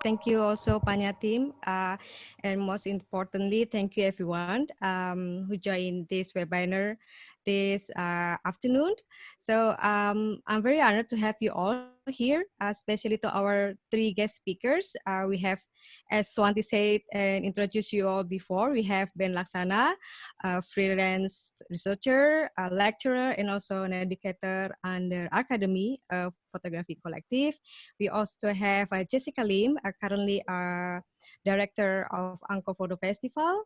Thank you also, Panya team. And most importantly, thank you everyone who joined this webinar this afternoon. So I'm very honored to have you all here, especially to our three guest speakers. We have, as Swanti said and introduced you all before, we have Ben Laksana, a freelance researcher, a lecturer, and also an educator under Academy of Photography Collective. We also have Jessica Lim, currently director of Angkor Photo Festival.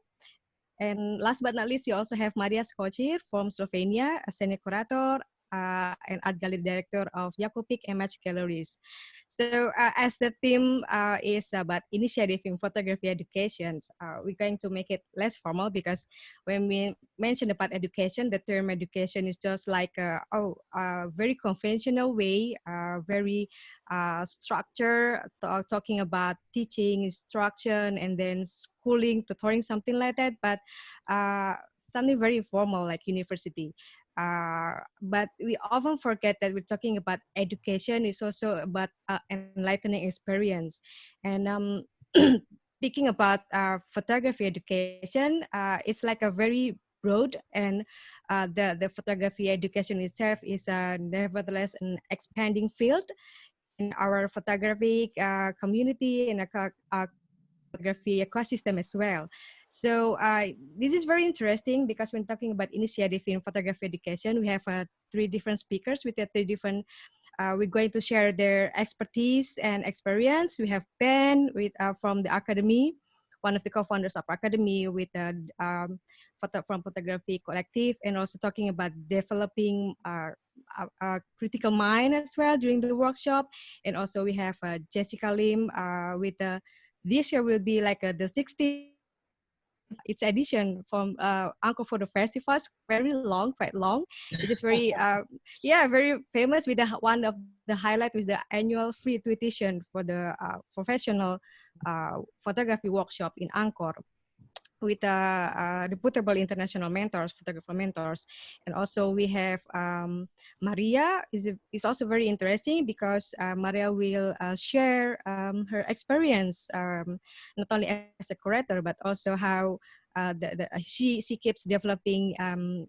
And last but not least, you also have Marija Skočir from Slovenia, a senior curator and art gallery director of Jakopik Image Galleries. So as the theme is about initiative in photography education, we're going to make it less formal because when we mention about education, the term education is just like a very conventional way, very structure, talking about teaching, instruction, and then schooling, tutoring, something like that, but something very informal like university. But we often forget that we're talking about education is also about enlightening experience. And speaking about photography education, it's like a very broad, and the photography education itself is nevertheless an expanding field in our photography community and photography ecosystem as well. So this is very interesting because when talking about initiative in photography education, we have three different speakers with three different, we're going to share their expertise and experience. We have Ben from the Academy, one of the co-founders of Academy with from Photography Collective, and also talking about developing a critical mind as well during the workshop. And also we have Jessica Lim with this year will be like the 60th its edition from Angkor Photo Festival. Very long, quite long. It's just very, yeah, very famous with one of the highlight with the annual free tuition for the professional photography workshop in Angkor with reputable international mentors, photographer mentors. And also we have Marija is also very interesting because Marija will share her experience, not only as a curator, but also how she keeps developing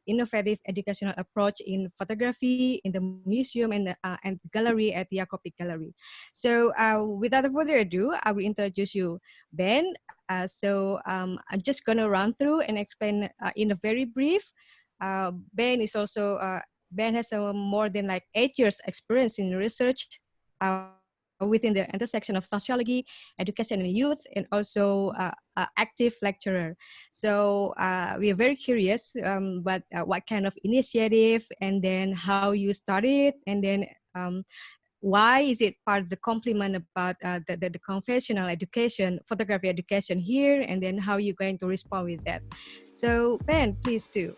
innovative educational approach in photography in the museum and gallery at the Jakopik Gallery. So without further ado, I will introduce you, Ben. I'm just going to run through and explain in a very brief. Ben is also, Ben has more than like 8 years experience in research within the intersection of sociology, education and youth, and also active lecturer. So we are very curious what kind of initiative, and then how you started, and then why is it part of the complement about the conventional education, photography education here, and then how you're going to respond with that. So Ben, please do.